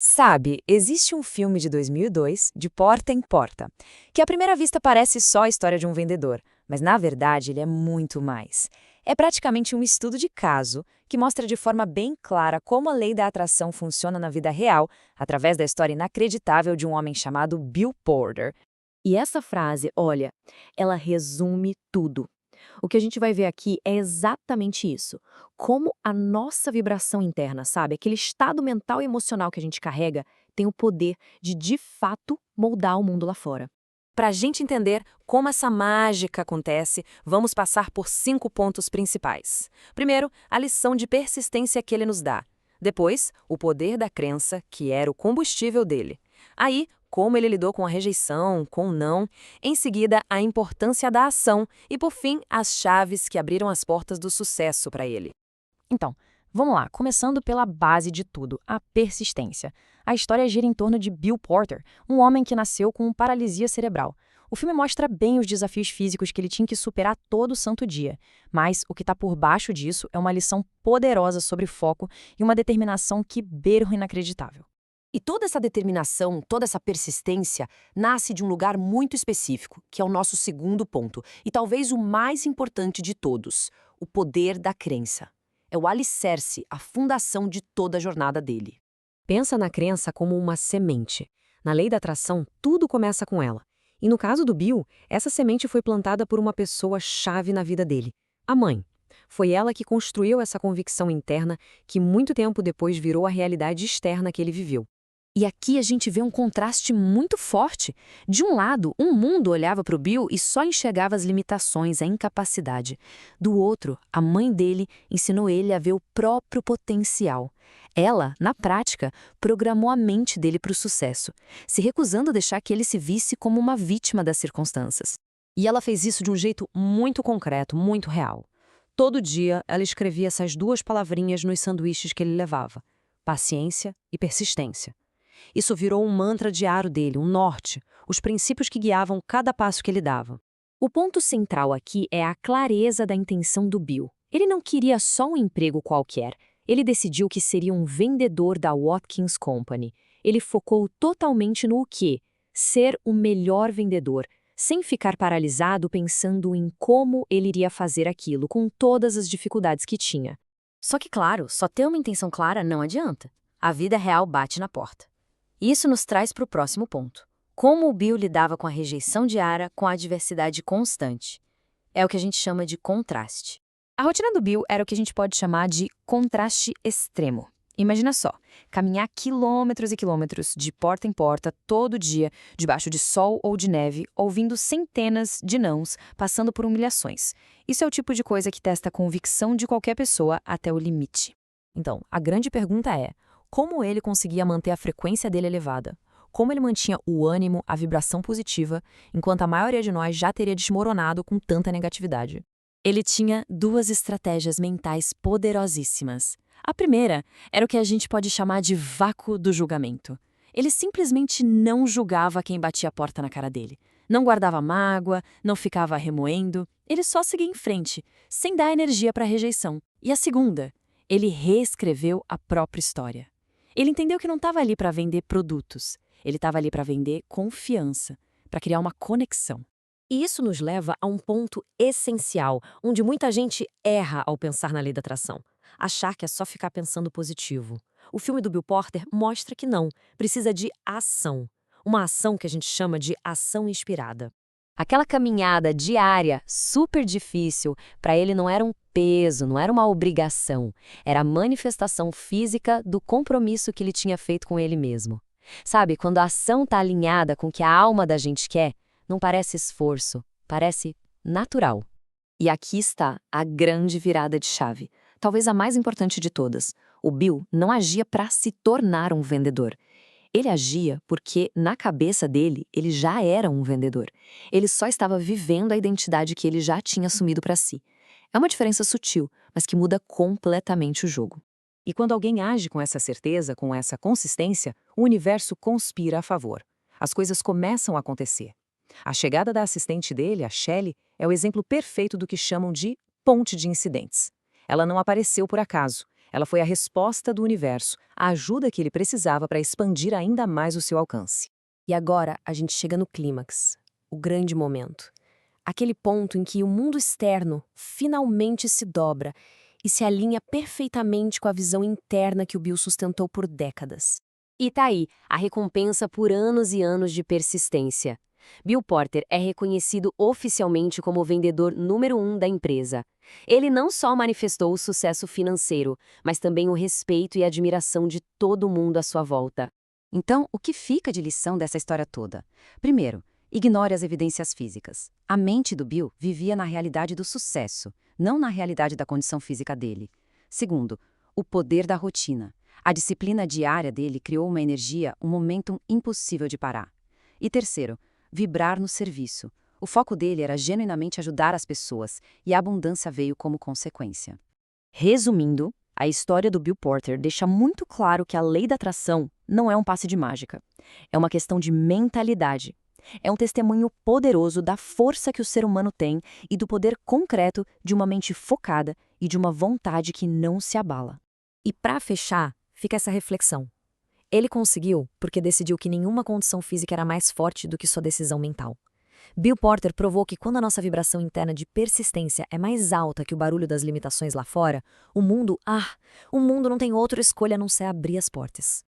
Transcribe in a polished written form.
Sabe, existe um filme de 2002, De Porta em Porta, que à primeira vista parece só a história de um vendedor, mas na verdade ele é muito mais. É praticamente um estudo de caso que mostra de forma bem clara como a lei da atração funciona na vida real, através da história inacreditável de um homem chamado Bill Porter. E essa frase, olha, ela resume tudo. O que a gente vai ver aqui é exatamente isso. Como a nossa vibração interna, sabe? Aquele estado mental e emocional que a gente carrega tem o poder de fato, moldar o mundo lá fora. Para a gente entender como essa mágica acontece, vamos passar por 5 pontos principais. Primeiro, a lição de persistência que ele nos dá. Depois, o poder da crença, que era o combustível dele. Aí, como ele lidou com a rejeição, com o não. Em seguida, a importância da ação. E, por fim, as chaves que abriram as portas do sucesso para ele. Então, vamos lá, começando pela base de tudo, a persistência. A história gira em torno de Bill Porter, um homem que nasceu com paralisia cerebral. O filme mostra bem os desafios físicos que ele tinha que superar todo santo dia, mas o que está por baixo disso é uma lição poderosa sobre foco e uma determinação que beira o inacreditável. E toda essa determinação, toda essa persistência, nasce de um lugar muito específico, que é o nosso segundo ponto, e talvez o mais importante de todos: o poder da crença. É o alicerce, a fundação de toda a jornada dele. Pensa na crença como uma semente. Na lei da atração, tudo começa com ela. E no caso do Bill, essa semente foi plantada por uma pessoa-chave na vida dele, a mãe. Foi ela que construiu essa convicção interna que muito tempo depois virou a realidade externa que ele viveu. E aqui a gente vê um contraste muito forte. De um lado, um mundo olhava para o Bill e só enxergava as limitações, a incapacidade. Do outro, a mãe dele ensinou ele a ver o próprio potencial. Ela, na prática, programou a mente dele para o sucesso, se recusando a deixar que ele se visse como uma vítima das circunstâncias. E ela fez isso de um jeito muito concreto, muito real. Todo dia, ela escrevia essas duas palavrinhas nos sanduíches que ele levava: paciência e persistência. Isso virou um mantra diário dele, um norte, os princípios que guiavam cada passo que ele dava. O ponto central aqui é a clareza da intenção do Bill. Ele não queria só um emprego qualquer. Ele decidiu que seria um vendedor da Watkins Company. Ele focou totalmente no quê? Ser o melhor vendedor, sem ficar paralisado pensando em como ele iria fazer aquilo com todas as dificuldades que tinha. Só que, claro, só ter uma intenção clara não adianta. A vida real bate na porta. Isso nos traz para o próximo ponto. Como o Bill lidava com a rejeição diária, com a adversidade constante. É o que a gente chama de contraste. A rotina do Bill era o que a gente pode chamar de contraste extremo. Imagina só, caminhar quilômetros e quilômetros de porta em porta todo dia, debaixo de sol ou de neve, ouvindo centenas de nãos, passando por humilhações. Isso é o tipo de coisa que testa a convicção de qualquer pessoa até o limite. Então, a grande pergunta é: como ele conseguia manter a frequência dele elevada? Como ele mantinha o ânimo, a vibração positiva, enquanto a maioria de nós já teria desmoronado com tanta negatividade? Ele tinha duas estratégias mentais poderosíssimas. A primeira era o que a gente pode chamar de vácuo do julgamento. Ele simplesmente não julgava quem batia a porta na cara dele. Não guardava mágoa, não ficava remoendo. Ele só seguia em frente, sem dar energia para a rejeição. E a segunda, ele reescreveu a própria história. Ele entendeu que não estava ali para vender produtos. Ele estava ali para vender confiança, para criar uma conexão. E isso nos leva a um ponto essencial, onde muita gente erra ao pensar na lei da atração. Achar que é só ficar pensando positivo. O filme do Bill Porter mostra que não, precisa de ação. Uma ação que a gente chama de ação inspirada. Aquela caminhada diária, super difícil, para ele não era um peso, não era uma obrigação. Era a manifestação física do compromisso que ele tinha feito com ele mesmo. Sabe, quando a ação está alinhada com o que a alma da gente quer, não parece esforço, parece natural. E aqui está a grande virada de chave, talvez a mais importante de todas. O Bill não agia para se tornar um vendedor. Ele agia porque, na cabeça dele, ele já era um vendedor. Ele só estava vivendo a identidade que ele já tinha assumido para si. É uma diferença sutil, mas que muda completamente o jogo. E quando alguém age com essa certeza, com essa consistência, o universo conspira a favor. As coisas começam a acontecer. A chegada da assistente dele, a Shelley, é o exemplo perfeito do que chamam de ponte de incidentes. Ela não apareceu por acaso. Ela foi a resposta do universo, a ajuda que ele precisava para expandir ainda mais o seu alcance. E agora a gente chega no clímax, o grande momento. Aquele ponto em que o mundo externo finalmente se dobra e se alinha perfeitamente com a visão interna que o Bill sustentou por décadas. E tá aí, a recompensa por anos e anos de persistência. Bill Porter é reconhecido oficialmente como o vendedor número 1 da empresa. Ele não só manifestou o sucesso financeiro, mas também o respeito e admiração de todo mundo à sua volta. Então, o que fica de lição dessa história toda? Primeiro, ignore as evidências físicas. A mente do Bill vivia na realidade do sucesso, não na realidade da condição física dele. Segundo, o poder da rotina. A disciplina diária dele criou uma energia, um momentum impossível de parar. E terceiro, vibrar no serviço. O foco dele era genuinamente ajudar as pessoas, e a abundância veio como consequência. Resumindo, a história do Bill Porter deixa muito claro que a lei da atração não é um passe de mágica. É uma questão de mentalidade. É um testemunho poderoso da força que o ser humano tem e do poder concreto de uma mente focada e de uma vontade que não se abala. E para fechar, fica essa reflexão. Ele conseguiu porque decidiu que nenhuma condição física era mais forte do que sua decisão mental. Bill Porter provou que quando a nossa vibração interna de persistência é mais alta que o barulho das limitações lá fora, o mundo não tem outra escolha a não ser abrir as portas.